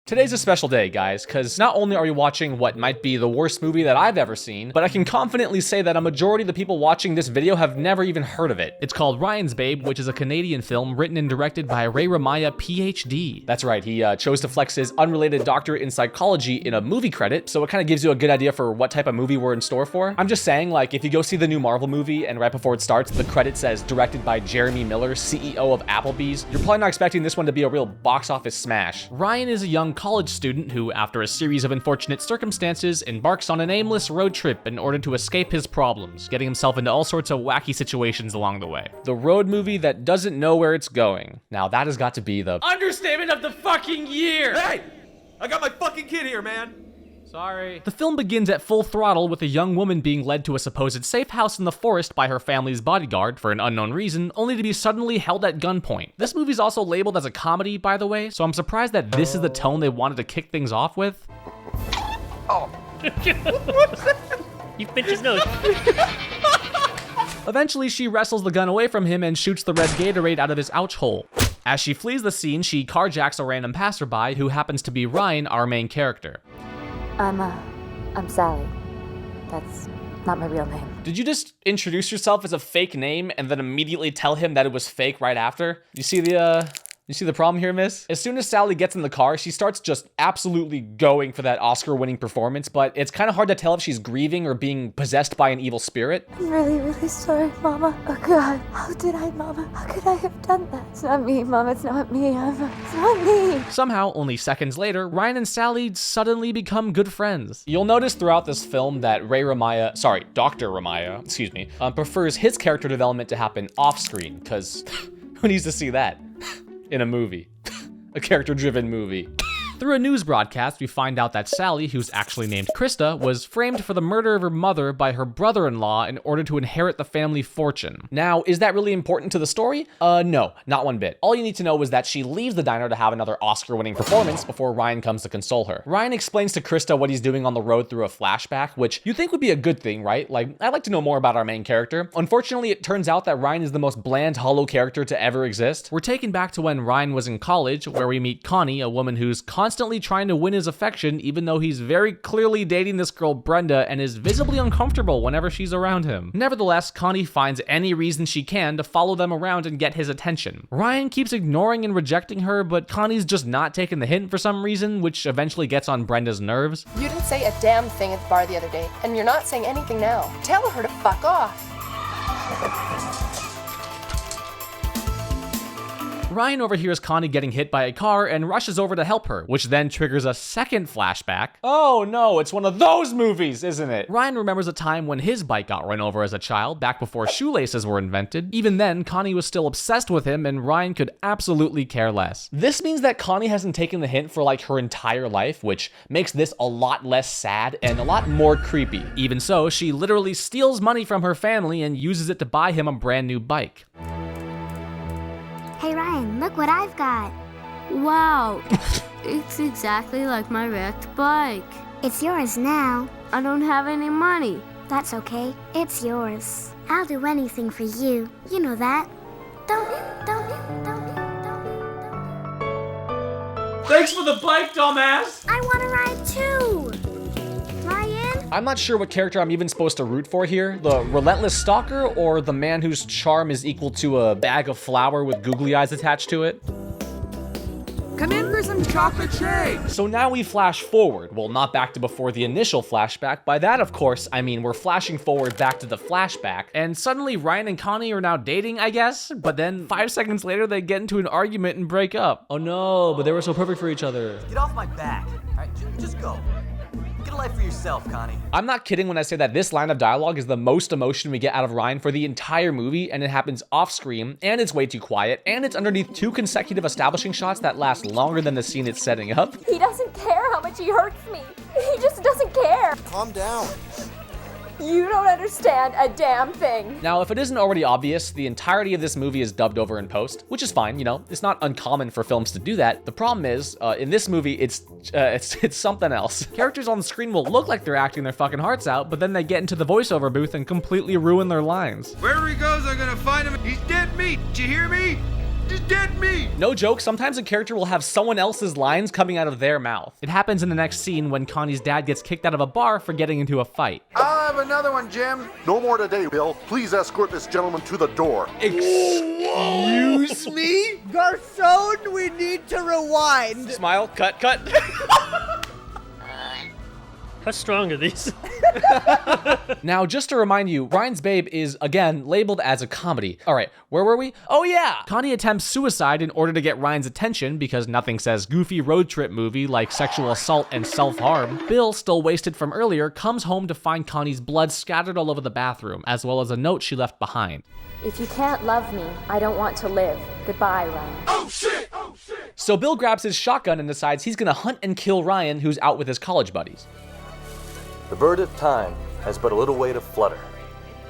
Today's a special day, guys, because not only are we watching what might be the worst movie that I've ever seen, but I can confidently say that a majority of the people watching this video have never even heard of it. It's called Ryan's Babe, which is a Canadian film written and directed by Ray Ramaya, PhD. That's right, he chose to flex his unrelated doctorate in psychology in a movie credit, so it kind of gives you a good idea for what type of movie we're in store for. I'm just saying, like, if you go see the new Marvel movie and right before it starts, the credit says directed by Jeremy Miller, CEO of Applebee's, you're probably not expecting this one to be a real box office smash. Ryan is a young college student who, after a series of unfortunate circumstances, embarks on an aimless road trip in order to escape his problems, getting himself into all sorts of wacky situations along the way. The road movie that doesn't know where it's going. Now that has got to be the understatement of the fucking year! Hey! I got my fucking kid here, man! Sorry. The film begins at full throttle with a young woman being led to a supposed safe house in the forest by her family's bodyguard for an unknown reason, only to be suddenly held at gunpoint. This movie's also labeled as a comedy, by the way, so I'm surprised that this is the tone they wanted to kick things off with. Oh. You pinched his nose. Eventually, she wrestles the gun away from him and shoots the red Gatorade out of his ouch hole. As she flees the scene, she carjacks a random passerby who happens to be Ryan, our main character. I'm Sally. That's not my real name. Did you just introduce yourself as a fake name and then immediately tell him that it was fake right after? You see the problem here, miss? As soon as Sally gets in the car, she starts just absolutely going for that Oscar-winning performance, but it's kind of hard to tell if she's grieving or being possessed by an evil spirit. I'm really, really sorry, Mama. Oh, God. How did I, Mama? How could I have done that? It's not me, Mama. It's not me. It's not me. Somehow, only seconds later, Ryan and Sally suddenly become good friends. You'll notice throughout this film that Dr. Ramaya, prefers his character development to happen off-screen, because who needs to see that? In a movie. A character-driven movie. Through a news broadcast, we find out that Sally, who's actually named Krista, was framed for the murder of her mother by her brother-in-law in order to inherit the family fortune. Now, is that really important to the story? No, not one bit. All you need to know is that she leaves the diner to have another Oscar-winning performance before Ryan comes to console her. Ryan explains to Krista what he's doing on the road through a flashback, which you think would be a good thing, right? Like, I'd like to know more about our main character. Unfortunately, it turns out that Ryan is the most bland, hollow character to ever exist. We're taken back to when Ryan was in college, where we meet Connie, a woman who's constantly trying to win his affection, even though he's very clearly dating this girl Brenda and is visibly uncomfortable whenever she's around him. Nevertheless, Connie finds any reason she can to follow them around and get his attention. Ryan keeps ignoring and rejecting her, but Connie's just not taking the hint for some reason, which eventually gets on Brenda's nerves. You didn't say a damn thing at the bar the other day, and you're not saying anything now. Tell her to fuck off. Ryan overhears Connie getting hit by a car and rushes over to help her, which then triggers a second flashback. Oh no, it's one of those movies, isn't it? Ryan remembers a time when his bike got run over as a child, back before shoelaces were invented. Even then, Connie was still obsessed with him and Ryan could absolutely care less. This means that Connie hasn't taken the hint for like her entire life, which makes this a lot less sad and a lot more creepy. Even so, she literally steals money from her family and uses it to buy him a brand new bike. Hey Ryan, look what I've got. Wow, it's exactly like my wrecked bike. It's yours now. I don't have any money. That's okay, it's yours. I'll do anything for you. You know that. Don't you? Thanks for the bike, dumbass! I want to ride too. Ryan? I'm not sure what character I'm even supposed to root for here. The relentless stalker or the man whose charm is equal to a bag of flour with googly eyes attached to it? Come in for some chocolate shake! So now we flash forward. Well, not back to before the initial flashback. By that, of course, I mean we're flashing forward back to the flashback, and suddenly Ryan and Connie are now dating, I guess? But then 5 seconds later, they get into an argument and break up. Oh no, but they were so perfect for each other. Get off my back. All right, just go. Get a life for yourself, Connie. I'm not kidding when I say that this line of dialogue is the most emotion we get out of Ryan for the entire movie, and it happens off screen, and it's way too quiet, and it's underneath 2 consecutive establishing shots that last longer than the scene it's setting up. He doesn't care how much he hurts me. He just doesn't care. Calm down. You don't understand a damn thing. Now, if it isn't already obvious, the entirety of this movie is dubbed over in post, which is fine, you know, it's not uncommon for films to do that. The problem is, in this movie, it's something else. Characters on the screen will look like they're acting their fucking hearts out, but then they get into the voiceover booth and completely ruin their lines. Wherever he goes, I'm gonna find him. He's dead meat. Did you hear me? She's dead meat! No joke, sometimes a character will have someone else's lines coming out of their mouth. It happens in the next scene when Connie's dad gets kicked out of a bar for getting into a fight. I'll have another one, Jim. No more today, Bill. Please escort this gentleman to the door. Excuse me? Garcon, we need to rewind. Smile, cut. How strong are these? Now, just to remind you, Ryan's Babe is, again, labeled as a comedy. All right, where were we? Oh yeah! Connie attempts suicide in order to get Ryan's attention because nothing says goofy road trip movie like sexual assault and self-harm. Bill, still wasted from earlier, comes home to find Connie's blood scattered all over the bathroom, as well as a note she left behind. If you can't love me, I don't want to live. Goodbye, Ryan. Oh shit! So Bill grabs his shotgun and decides he's gonna hunt and kill Ryan, who's out with his college buddies. The bird of time has but a little way to flutter,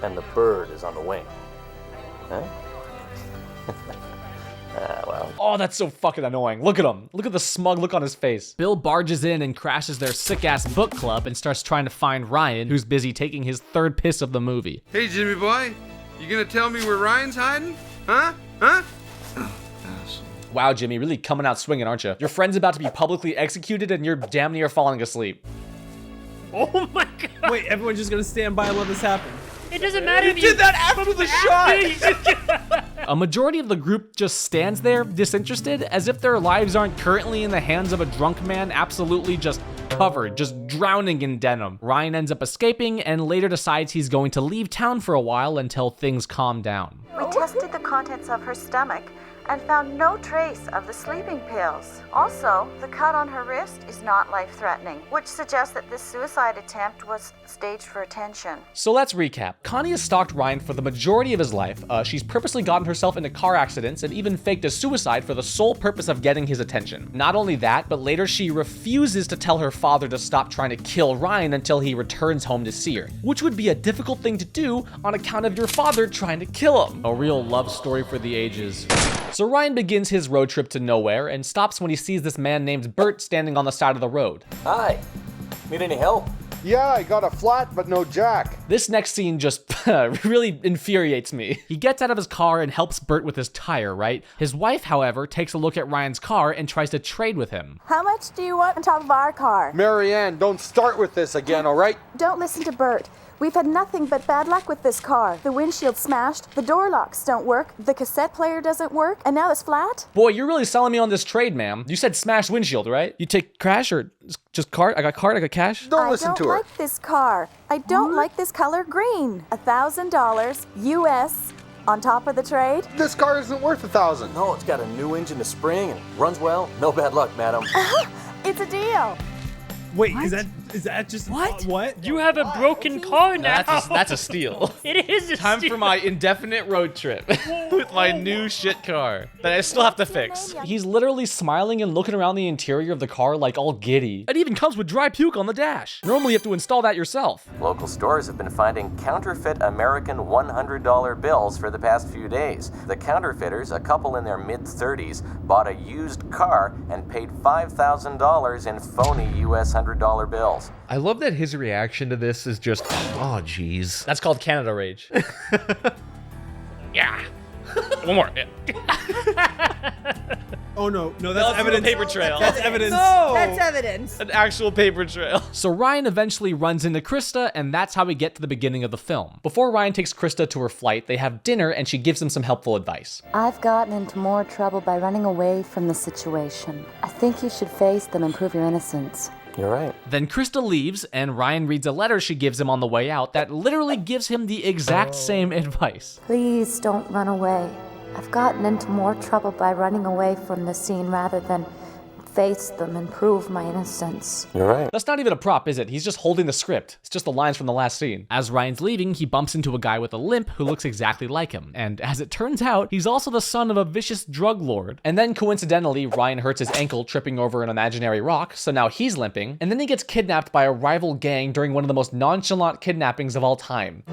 and the bird is on the wing. Huh? Well. Oh, that's so fucking annoying. Look at him. Look at the smug look on his face. Bill barges in and crashes their sick-ass book club and starts trying to find Ryan, who's busy taking his third piss of the movie. Hey, Jimmy boy, you gonna tell me where Ryan's hiding? Huh? Wow, Jimmy, really coming out swinging, aren't you? Your friend's about to be publicly executed and you're damn near falling asleep. Oh my god! Wait, everyone's just gonna stand by and let this happen. It doesn't matter if You did that after the shot! A majority of the group just stands there, disinterested, as if their lives aren't currently in the hands of a drunk man absolutely just covered, just drowning in denim. Ryan ends up escaping and later decides he's going to leave town for a while until things calm down. We tested the contents of her stomach and found no trace of the sleeping pills. Also, the cut on her wrist is not life-threatening, which suggests that this suicide attempt was staged for attention. So let's recap. Connie has stalked Ryan for the majority of his life. She's purposely gotten herself into car accidents and even faked a suicide for the sole purpose of getting his attention. Not only that, but later she refuses to tell her father to stop trying to kill Ryan until he returns home to see her, which would be a difficult thing to do on account of your father trying to kill him. A real love story for the ages. So Ryan begins his road trip to nowhere and stops when he sees this man named Bert standing on the side of the road. Hi. Need any help? Yeah, I got a flat, but no jack. This next scene just really infuriates me. He gets out of his car and helps Bert with his tire, right? His wife, however, takes a look at Ryan's car and tries to trade with him. How much do you want on top of our car? Marianne, don't start with this again, all right? Don't listen to Bert. We've had nothing but bad luck with this car. The windshield's smashed, the door locks don't work, the cassette player doesn't work, and now it's flat? Boy, you're really selling me on this trade, ma'am. You said smashed windshield, right? You take cash or just card? I got cash? Don't listen to her. I don't like this car. I don't like this color green. $1,000 US on top of the trade? This car isn't worth $1,000. No, it's got a new engine, a spring, and runs well. No bad luck, madam. It's a deal. Wait, is that just what? You have a broken car now. That's a steal. It is a Time steal. for my indefinite road trip with my new shit car that I still have to fix. He's literally smiling and looking around the interior of the car like all giddy. It even comes with dry puke on the dash. Normally you have to install that yourself. Local stores have been finding counterfeit American $100 bills for the past few days. The counterfeiters, a couple in their mid-30s, bought a used car and paid $5,000 in phony US $100 bills. I love that his reaction to this is just, oh, geez. That's called Canada rage. Yeah. One more. Yeah. Oh no, that's evidence. Paper trail. That's evidence. No! That's evidence. An actual paper trail. So Ryan eventually runs into Krista, and that's how we get to the beginning of the film. Before Ryan takes Krista to her flight, they have dinner and she gives him some helpful advice. I've gotten into more trouble by running away from the situation. I think you should face them and prove your innocence. You're right. Then Krista leaves, and Ryan reads a letter she gives him on the way out that literally gives him the exact same advice. Please don't run away. I've gotten into more trouble by running away from the scene rather than face them and prove my innocence. You're right. That's not even a prop, is it? He's just holding the script. It's just the lines from the last scene. As Ryan's leaving, he bumps into a guy with a limp who looks exactly like him. And as it turns out, he's also the son of a vicious drug lord. And then coincidentally, Ryan hurts his ankle tripping over an imaginary rock, so now he's limping. And then he gets kidnapped by a rival gang during one of the most nonchalant kidnappings of all time.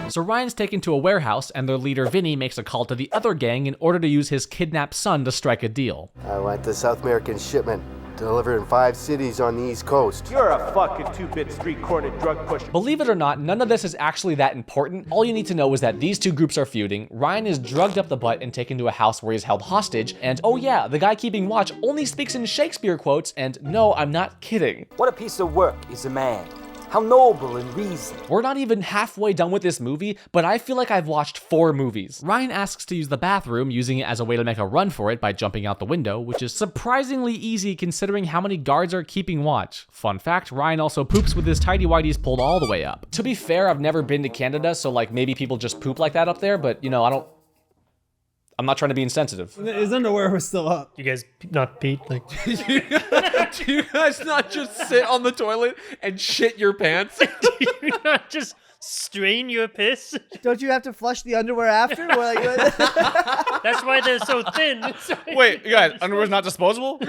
So Ryan's taken to a warehouse, and their leader Vinny makes a call to the other gang in order to use his kidnapped son to strike a deal. I want the South American shipment. Delivered in 5 cities on the East Coast. You're a fucking 2-bit street-cornered drug pusher. Believe it or not, none of this is actually that important. All you need to know is that these two groups are feuding, Ryan is drugged up the butt and taken to a house where he's held hostage, and oh yeah, the guy keeping watch only speaks in Shakespeare quotes, and no, I'm not kidding. What a piece of work is a man. How noble in reason. We're not even halfway done with this movie, but I feel like I've watched 4 movies. Ryan asks to use the bathroom, using it as a way to make a run for it by jumping out the window, which is surprisingly easy considering how many guards are keeping watch. Fun fact, Ryan also poops with his tighty-whities pulled all the way up. To be fair, I've never been to Canada, so like maybe people just poop like that up there, but you know, I'm not trying to be insensitive. His underwear was still up. You guys not pee? Like, Do you guys not just sit on the toilet and shit your pants? do you not just strain your piss? Don't you have to flush the underwear after? That's why they're so thin. Wait, you guys, underwear's not disposable?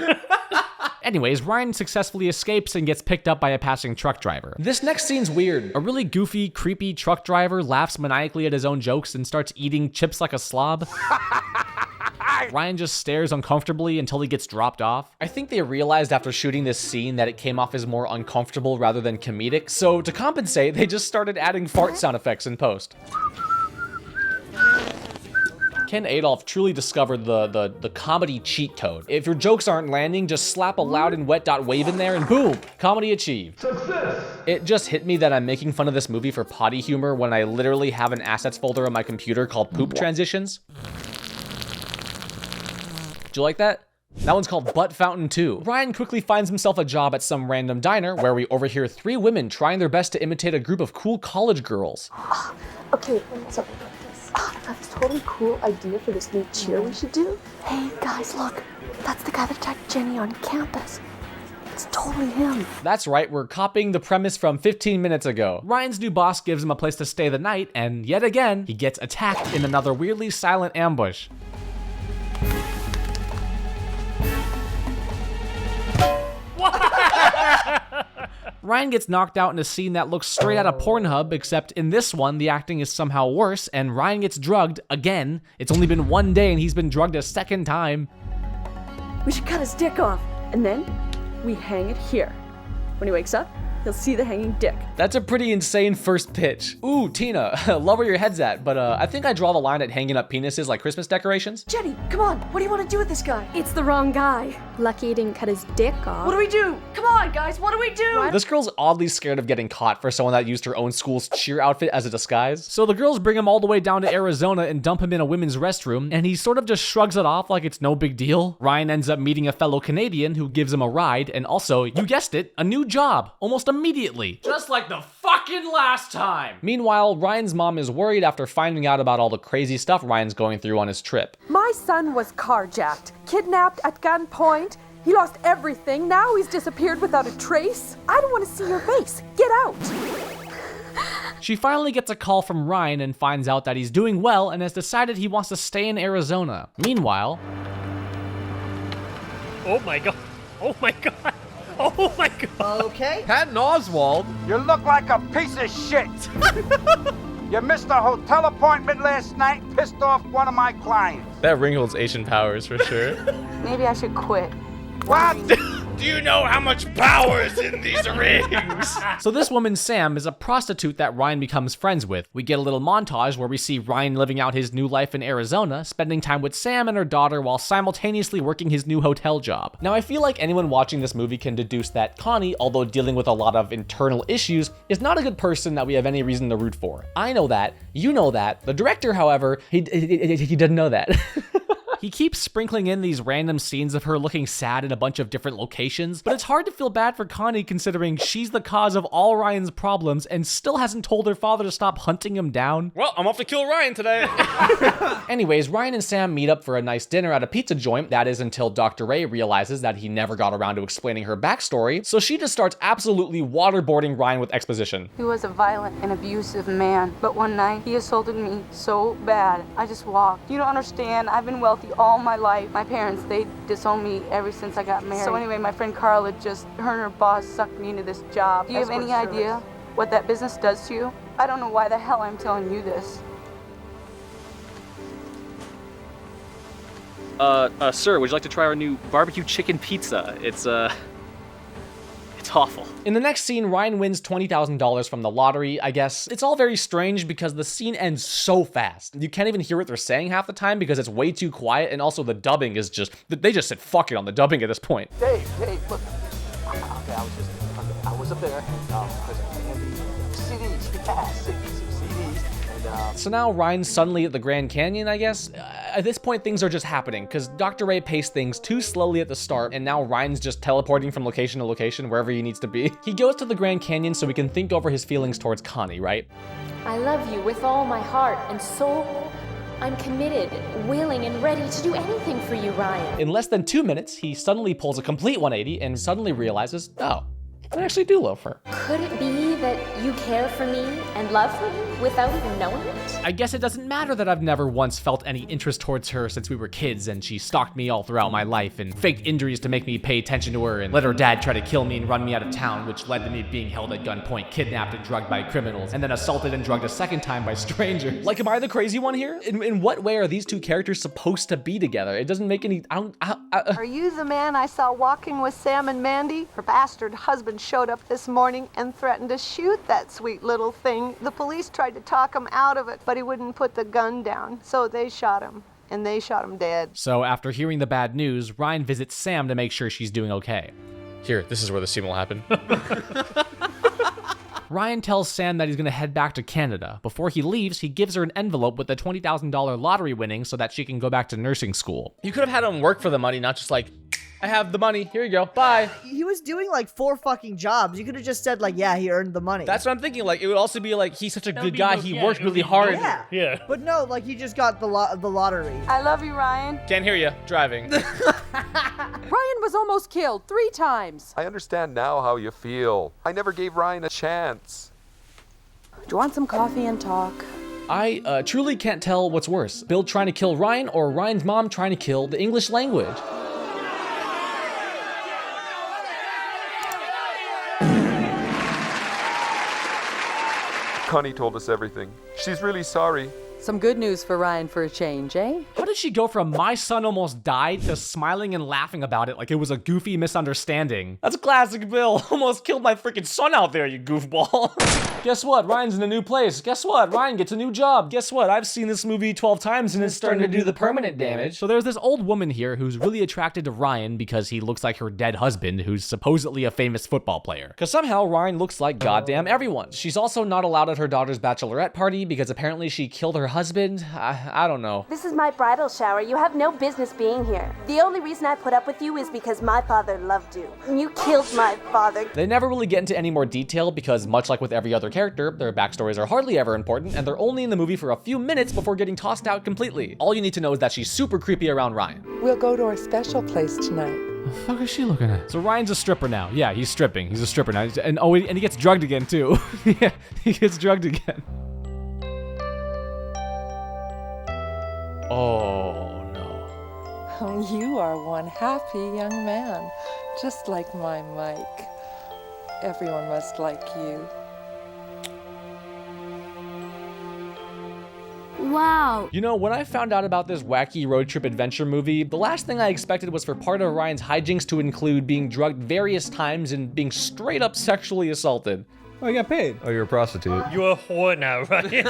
Anyways, Ryan successfully escapes and gets picked up by a passing truck driver. This next scene's weird. A really goofy, creepy truck driver laughs maniacally at his own jokes and starts eating chips like a slob. Ryan just stares uncomfortably until he gets dropped off. I think they realized after shooting this scene that it came off as more uncomfortable rather than comedic, so to compensate, they just started adding fart sound effects in post. Ken Adolf truly discovered the comedy cheat code. If your jokes aren't landing, just slap a loud and wet dot wave in there and boom, comedy achieved. Success! It just hit me that I'm making fun of this movie for potty humor when I literally have an assets folder on my computer called poop transitions. Do you like that? That one's called Butt Fountain 2. Ryan quickly finds himself a job at some random diner where we overhear 3 women trying their best to imitate a group of cool college girls. Okay, so I got this totally cool idea for this new cheer we should do. Hey guys, look, that's the guy that attacked Jenny on campus. It's totally him. That's right, we're copying the premise from 15 minutes ago. Ryan's new boss gives him a place to stay the night, and yet again, he gets attacked in another weirdly silent ambush. Ryan gets knocked out in a scene that looks straight out of Pornhub, except in this one, the acting is somehow worse, and Ryan gets drugged again. It's only been 1 day and he's been drugged a 2nd time. We should cut his dick off, and then we hang it here. When he wakes up, he'll see the hanging dick. That's a pretty insane first pitch. Ooh, Tina, love where your head's at, but I think I draw the line at hanging up penises like Christmas decorations. Jenny, come on, what do you want to do with this guy? It's the wrong guy. Lucky he didn't cut his dick off. What do we do? Come on, guys, what do we do? This girl's oddly scared of getting caught for someone that used her own school's cheer outfit as a disguise. So the girls bring him all the way down to Arizona and dump him in a women's restroom, and he sort of just shrugs it off like it's no big deal. Ryan ends up meeting a fellow Canadian who gives him a ride, and also, you guessed it, a new job, almost immediately. Just like the fucking last time. Meanwhile, Ryan's mom is worried after finding out about all the crazy stuff Ryan's going through on his trip. My son was carjacked, kidnapped at gunpoint. He lost everything. Now he's disappeared without a trace. I don't want to see your face. Get out. She finally gets a call from Ryan and finds out that he's doing well and has decided he wants to stay in Arizona. Meanwhile... Oh my god. Oh my god. Oh my god. Okay. Patton Oswalt. You look like a piece of shit. You missed a hotel appointment last night, pissed off one of my clients. That ring holds Asian powers for sure. Maybe I should quit. What? Do you know how much power is in these rings? So this woman, Sam, is a prostitute that Ryan becomes friends with. We get a little montage where we see Ryan living out his new life in Arizona, spending time with Sam and her daughter while simultaneously working his new hotel job. Now, I feel like anyone watching this movie can deduce that Connie, although dealing with a lot of internal issues, is not a good person that we have any reason to root for. I know that. You know that. The director, however, he doesn't know that. He keeps sprinkling in these random scenes of her looking sad in a bunch of different locations, but it's hard to feel bad for Connie considering she's the cause of all Ryan's problems and still hasn't told her father to stop hunting him down. Well, I'm off to kill Ryan today. Anyways, Ryan and Sam meet up for a nice dinner at a pizza joint. That is until Dr. Ray realizes that he never got around to explaining her backstory, so she just starts absolutely waterboarding Ryan with exposition. He was a violent and abusive man, but one night he assaulted me so bad, I just walked. You don't understand, I've been wealthy all my life. My parents, they disowned me ever since I got married. So anyway, my friend Carla her and her boss sucked me into this job. Do you have any idea what that business does to you? I don't know why the hell I'm telling you this. Sir, would you like to try our new barbecue chicken pizza? It's awful. In the next scene, Ryan wins $20,000 from the lottery, I guess. It's all very strange because the scene ends so fast. You can't even hear what they're saying half the time because it's way too quiet, and also the dubbing is just, they just said fuck it on the dubbing at this point. Dave, look. Okay, I was up there, CDs, CDs, So now Ryan's suddenly at the Grand Canyon, I guess? At this point, things are just happening, because Dr. Ray paced things too slowly at the start, and now Ryan's just teleporting from location to location, wherever he needs to be. He goes to the Grand Canyon so he can think over his feelings towards Connie, right? I love you with all my heart and soul. I'm committed, willing, and ready to do anything for you, Ryan. In less than 2 minutes, he suddenly pulls a complete 180 and suddenly realizes, oh, I actually do love her. Could it be that you care for me and love me without even knowing it? I guess it doesn't matter that I've never once felt any interest towards her since we were kids and she stalked me all throughout my life and faked injuries to make me pay attention to her and let her dad try to kill me and run me out of town, which led to me being held at gunpoint, kidnapped and drugged by criminals, and then assaulted and drugged a second time by strangers. Like, am I the crazy one here? In what way are these two characters supposed to be together? It doesn't make any, Are you the man I saw walking with Sam and Mandy? Her bastard husband showed up this morning and threatened to shoot that sweet little thing. The police tried to talk him out of it, but he wouldn't put the gun down, so they shot him. And they shot him dead. So after hearing the bad news, Ryan visits Sam to make sure she's doing okay. Here, this is where the scene will happen. Ryan tells Sam that he's gonna head back to Canada. Before he leaves, he gives her an envelope with the $20,000 lottery winning so that she can go back to nursing school. You could have had him work for the money, not just like, I have the money, here you go, bye. He was doing like 4 fucking jobs. You could have just said like, yeah, he earned the money. That's what I'm thinking, like, it would also be like, he's such a good guy, he worked really hard. Yeah. But no, like he just got the lottery. I love you, Ryan. Can't hear you, driving. Ryan was almost killed 3 times. I understand now how you feel. I never gave Ryan a chance. Do you want some coffee and talk? I truly can't tell what's worse, Bill trying to kill Ryan or Ryan's mom trying to kill the English language. Connie told us everything. She's really sorry. Some good news for Ryan for a change, eh? How did she go from my son almost died to smiling and laughing about it like it was a goofy misunderstanding? That's classic Bill. Almost killed my freaking son out there, you goofball. Guess what? Ryan's in a new place. Guess what? Ryan gets a new job. Guess what? I've seen this movie 12 times and it's starting to do the permanent damage. So there's this old woman here who's really attracted to Ryan because he looks like her dead husband, who's supposedly a famous football player. Because somehow Ryan looks like goddamn everyone. She's also not allowed at her daughter's bachelorette party because apparently she killed her husband. I don't know. This is my bridal shower. You have no business being here. The only reason I put up with you is because my father loved you. You killed my father. They never really get into any more detail because, much like with every other character, their backstories are hardly ever important and they're only in the movie for a few minutes before getting tossed out completely. All you need to know is that she's super creepy around Ryan. We'll go to our special place tonight. The fuck is she looking at? So Ryan's a stripper now. Yeah, he's stripping. He's a stripper now. And he gets drugged again too. Yeah, he gets drugged again. Oh no. You are one happy young man, just like my Mike. Everyone must like you. Wow. You know, when I found out about this wacky road trip adventure movie, the last thing I expected was for part of Ryan's hijinks to include being drugged various times and being straight up sexually assaulted. Oh, you got paid. Oh, you're a prostitute. You're a whore now, Ryan.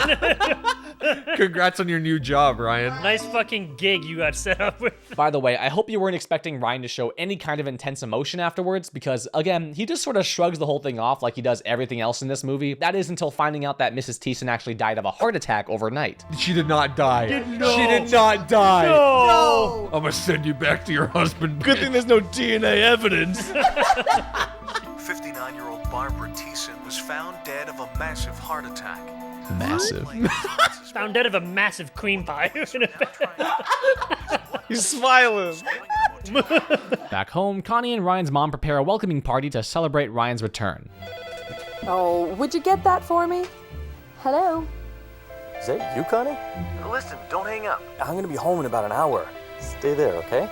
Congrats on your new job, Ryan. Nice fucking gig you got set up with. By the way, I hope you weren't expecting Ryan to show any kind of intense emotion afterwards, because again, he just sort of shrugs the whole thing off like he does everything else in this movie. That is until finding out that Mrs. Thiessen actually died of a heart attack overnight. She did not die. No. She did not die. No. I'm gonna send you back to your husband. Good thing there's no DNA evidence. 59-year-old Barbara Thiessen was found dead of a massive heart attack. Massive. Found dead of a massive cream pie. He's smiling. Back home, Connie and Ryan's mom prepare a welcoming party to celebrate Ryan's return. Oh, would you get that for me? Hello? Is that you, Connie? Listen, don't hang up. I'm gonna be home in about an hour. Stay there, okay?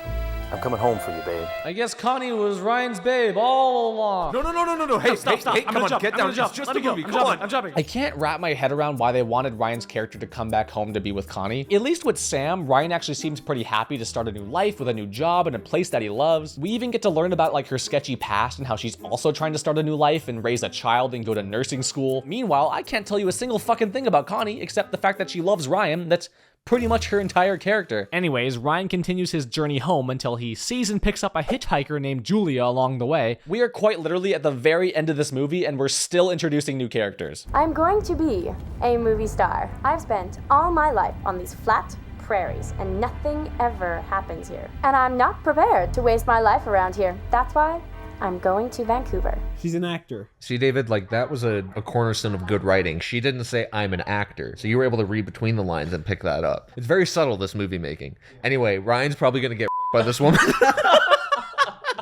I'm coming home for you, babe. I guess Connie was Ryan's babe all along. No. Hey, Stop. come on, get down. It's just a movie. Come on. I'm jumping. I can't wrap my head around why they wanted Ryan's character to come back home to be with Connie. At least with Sam, Ryan actually seems pretty happy to start a new life with a new job and a place that he loves. We even get to learn about like her sketchy past and how she's also trying to start a new life and raise a child and go to nursing school. Meanwhile, I can't tell you a single fucking thing about Connie except the fact that she loves Ryan. That's pretty much her entire character. Anyways, Ryan continues his journey home until he sees and picks up a hitchhiker named Julia along the way. We are quite literally at the very end of this movie and we're still introducing new characters. I'm going to be a movie star. I've spent all my life on these flat prairies and nothing ever happens here. And I'm not prepared to waste my life around here. That's why I'm going to Vancouver. She's an actor. See, David, like that was a cornerstone of good writing. She didn't say, I'm an actor. So you were able to read between the lines and pick that up. It's very subtle, this movie making. Anyway, Ryan's probably going to get by this woman.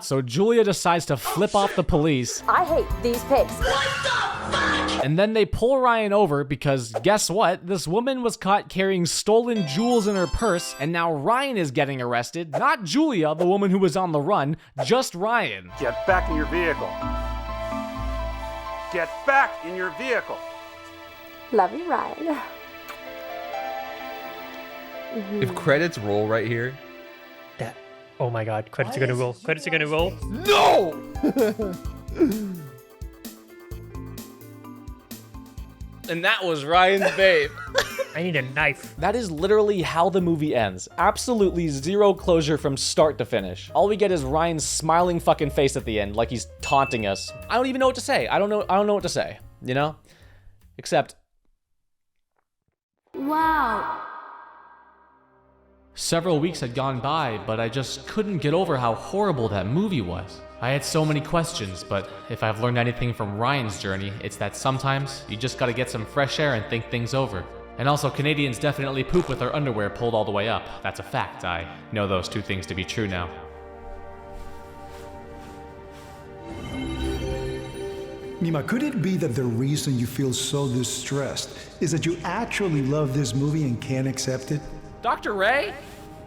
So Julia decides to flip off the police. I hate these pigs. And then they pull Ryan over because guess what? This woman was caught carrying stolen jewels in her purse, and now Ryan is getting arrested. Not Julia, the woman who was on the run, just Ryan. Get back in your vehicle. Get back in your vehicle. Love you, Ryan. If credits roll right here. Oh my god, credits are gonna roll. Credits are gonna roll. No! And that was Ryan's babe. I need a knife. That is literally how the movie ends. Absolutely zero closure from start to finish. All we get is Ryan's smiling fucking face at the end, like he's taunting us. I don't even know what to say. I don't know what to say, you know? Except... Wow. Several weeks had gone by, but I just couldn't get over how horrible that movie was. I had so many questions, but if I've learned anything from Ryan's journey, it's that sometimes you just gotta get some fresh air and think things over. And also, Canadians definitely poop with their underwear pulled all the way up. That's a fact. I know those two things to be true now. Neema, could it be that the reason you feel so distressed is that you actually love this movie and can't accept it? Dr. Ray?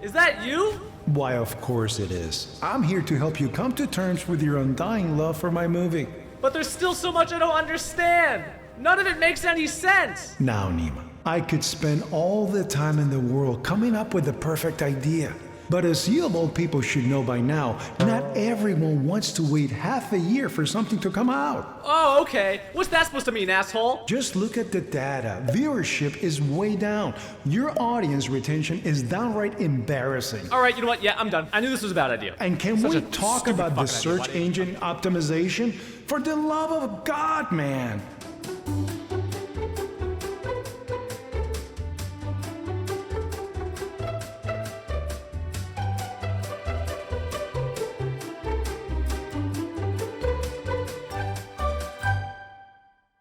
Is that you? Why, of course it is. I'm here to help you come to terms with your undying love for my movie. But there's still so much I don't understand. None of it makes any sense. Now, Neema, I could spend all the time in the world coming up with the perfect idea. But as you of all people should know by now, not everyone wants to wait half a year for something to come out. Oh, okay. What's that supposed to mean, asshole? Just look at the data. Viewership is way down. Your audience retention is downright embarrassing. All right, you know what? Yeah, I'm done. I knew this was a bad idea. And can we talk about the search engine optimization? For the love of God, man.